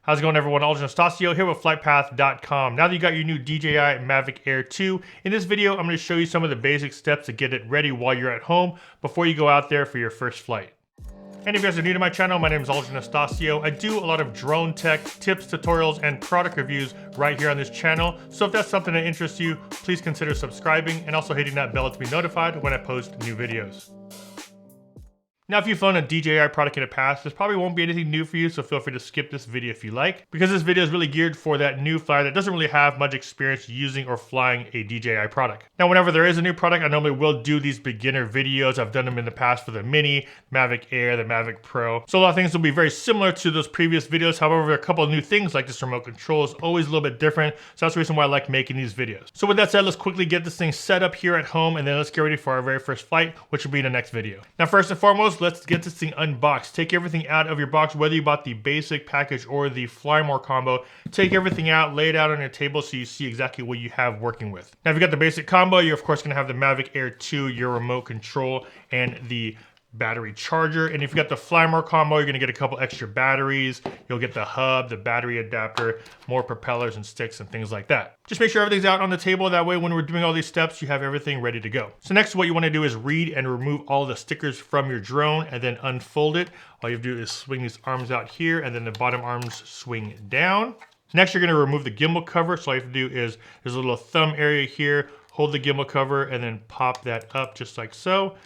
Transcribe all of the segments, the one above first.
How's it going, everyone? Anastasio here with FlytPath.com. Now that you got your new DJI Mavic Air 2, in this video I'm going to show you some of the basic steps to get it ready while you're at home before you go out there for your first flight. And if you guys are new to my channel, my name is Anastasio. I do a lot of drone tech, tips, tutorials, and product reviews right here on this channel. So if that's something that interests you, please consider subscribing and also hitting that bell to be notified when I post new videos. Now, if you've flown a DJI product in the past, this probably won't be anything new for you, so feel free to skip this video if you like, because this video is really geared for that new flyer that doesn't really have much experience using or flying a DJI product. Now, whenever there is a new product, I normally will do these beginner videos. I've done them in the past for the Mini, Mavic Air, the Mavic Pro. So a lot of things will be very similar to those previous videos. However, a couple of new things like this remote control is always a little bit different. So that's the reason why I like making these videos. So with that said, let's quickly get this thing set up here at home, and then let's get ready for our very first flight, which will be in the next video. Now, first and foremost, let's get this thing unboxed. Take everything out of your box, whether you bought the basic package or the FlytMWARE combo. Take everything out, lay it out on your table so you see exactly what you have working with. Now, if you got the basic combo, you're of course going to have the Mavic Air 2, your remote control, and the battery charger. And if you got the FlytMWARE combo, you're going to get a couple extra batteries. You'll get the hub, the battery adapter, more propellers and sticks and things like that. Just make sure everything's out on the table. That way, when we're doing all these steps, you have everything ready to go. So next, what you want to do is read and remove all the stickers from your drone and then unfold it. All you have to do is swing these arms out here, and then the bottom arms swing down. Next, you're going to remove the gimbal cover. So all you have to do is there's a little thumb area here. Hold the gimbal cover and then pop that up just like so.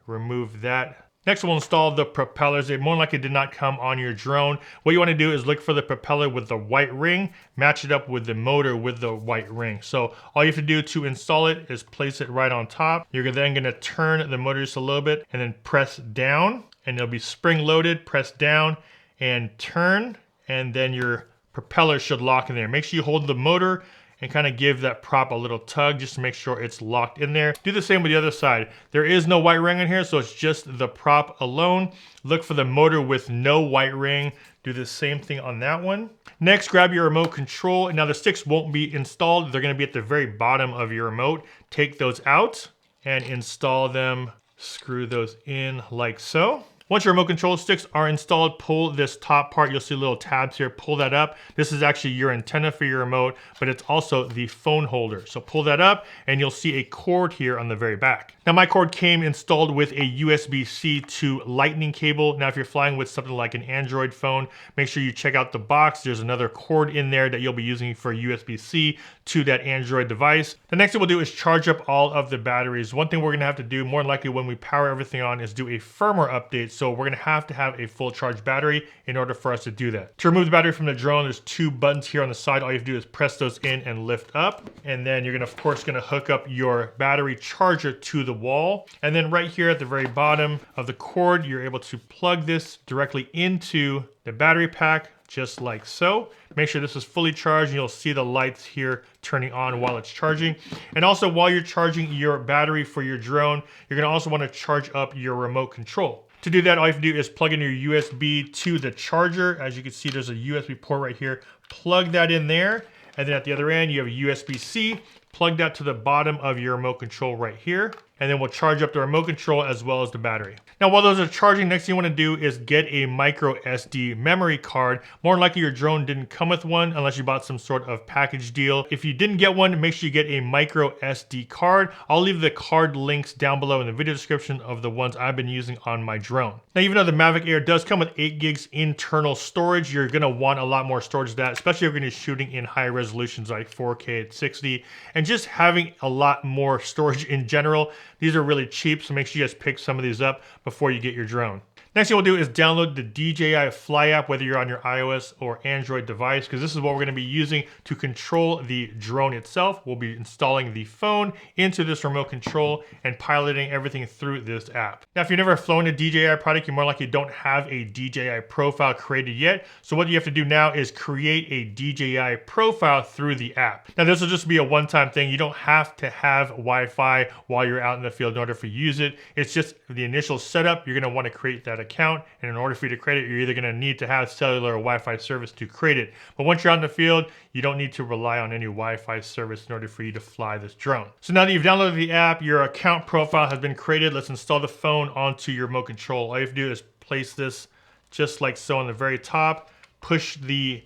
Remove that. Next, we'll install the propellers. They more likely did not come on your drone. What you want to do is look for the propeller with the white ring, match it up with the motor with the white ring. So all you have to do to install it is place it right on top. You're then going to turn the motor just a little bit and then press down, and it'll be spring loaded. Press down and turn, and then your propeller should lock in there. Make sure you hold the motor and kind of give that prop a little tug just to make sure it's locked in there. Do the same with the other side. There is no white ring in here, so it's just the prop alone. Look for the motor with no white ring. Do the same thing on that one. Next, grab your remote control. Now the sticks won't be installed. They're gonna be at the very bottom of your remote. Take those out and install them. Screw those in like so. Once your remote control sticks are installed, pull this top part. You'll see little tabs here. Pull that up. This is actually your antenna for your remote, but it's also the phone holder. So pull that up and you'll see a cord here on the very back. Now my cord came installed with a USB-C to lightning cable. Now if you're flying with something like an Android phone, make sure you check out the box. There's another cord in there that you'll be using for USB-C to that Android device. The next thing we'll do is charge up all of the batteries. One thing we're gonna have to do more than likely when we power everything on is do a firmware update. So we're gonna have to have a full charge battery in order for us to do that. To remove the battery from the drone, there's two buttons here on the side. All you have to do is press those in and lift up. And then you're gonna, of course, hook up your battery charger to the wall. And then right here at the very bottom of the cord, you're able to plug this directly into the battery pack, just like so. Make sure this is fully charged, and you'll see the lights here turning on while it's charging. And also, while you're charging your battery for your drone, you're gonna also wanna charge up your remote control. To do that, all you have to do is plug in your USB to the charger. As you can see, there's a USB port right here. Plug that in there, and then at the other end, you have a USB-C. Plug that to the bottom of your remote control right here. And then we'll charge up the remote control as well as the battery. Now, while those are charging, next thing you want to do is get a micro SD memory card. More than likely your drone didn't come with one unless you bought some sort of package deal. If you didn't get one, make sure you get a micro SD card. I'll leave the card links down below in the video description of the ones I've been using on my drone. Now, even though the Mavic Air does come with 8 gigs internal storage, you're gonna want a lot more storage than that, especially if you're gonna be shooting in high resolutions like 4K at 60, and just having a lot more storage in general. These are really cheap, so make sure you guys pick some of these up before you get your drone. Next thing we'll do is download the DJI Fly app, whether you're on your iOS or Android device, because this is what we're going to be using to control the drone itself. We'll be installing the phone into this remote control and piloting everything through this app. Now, if you've never flown a DJI product, you more likely don't have a DJI profile created yet. So what you have to do now is create a DJI profile through the app. Now, this will just be a one-time thing. You don't have to have Wi-Fi while you're out in the field in order for you to use it. It's just the initial setup. You're going to want to create that account, and in order for you to create it, you're either going to need to have cellular or Wi-Fi service to create it. But once you're out in the field, you don't need to rely on any Wi-Fi service in order for you to fly this drone. So now that you've downloaded the app, your account profile has been created. Let's install the phone onto your remote control. All you have to do is place this just like so on the very top, push the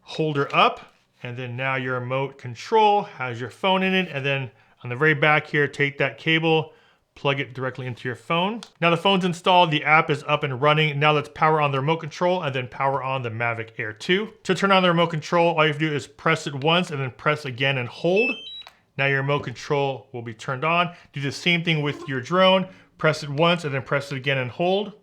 holder up, and then now your remote control has your phone in it, and then on the very back here, take that cable, plug it directly into your phone. Now the phone's installed, the app is up and running. Now let's power on the remote control and then power on the Mavic Air 2. To turn on the remote control, all you have to do is press it once and then press again and hold. Now your remote control will be turned on. Do the same thing with your drone. Press it once and then press it again and hold.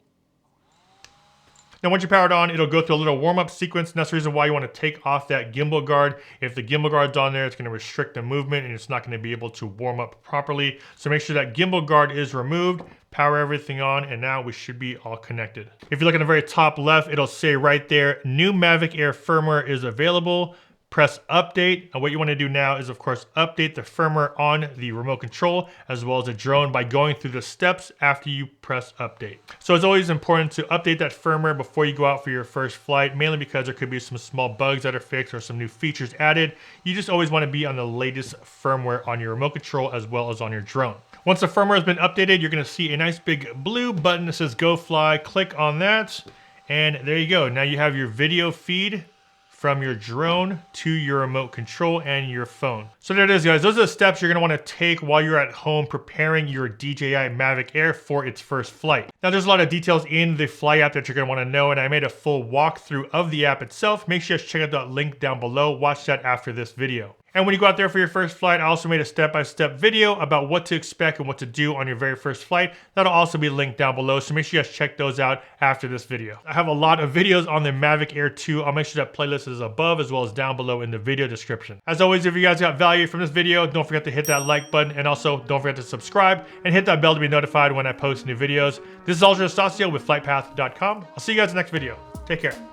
Now once you're powered on, it'll go through a little warm-up sequence, and that's the reason why you want to take off that gimbal guard. If the gimbal guard's on there, it's going to restrict the movement and it's not going to be able to warm up properly. So make sure that gimbal guard is removed, power everything on, and now we should be all connected. If you look at the very top left, it'll say right there, new Mavic Air firmware is available. Press update, and what you want to do now is of course update the firmware on the remote control as well as the drone by going through the steps after you press update. So it's always important to update that firmware before you go out for your first flight, mainly because there could be some small bugs that are fixed or some new features added. You just always want to be on the latest firmware on your remote control as well as on your drone. Once the firmware has been updated, you're going to see a nice big blue button that says go fly. Click on that, and there you go. Now you have your video feed from your drone to your remote control and your phone. So there it is, guys. Those are the steps you're gonna wanna take while you're at home preparing your DJI Mavic Air for its first flight. Now there's a lot of details in the Fly app that you're gonna wanna know, and I made a full walkthrough of the app itself. Make sure you check out that link down below. Watch that after this video. And when you go out there for your first flight, I also made a step-by-step video about what to expect and what to do on your very first flight. That'll also be linked down below, so make sure you guys check those out after this video. I have a lot of videos on the Mavic Air 2. I'll make sure that playlist is above as well as down below in the video description. As always, if you guys got value from this video, don't forget to hit that like button, and also don't forget to subscribe and hit that bell to be notified when I post new videos. This is Ultra Estacio with FlytPath.com. I'll see you guys in the next video. Take care.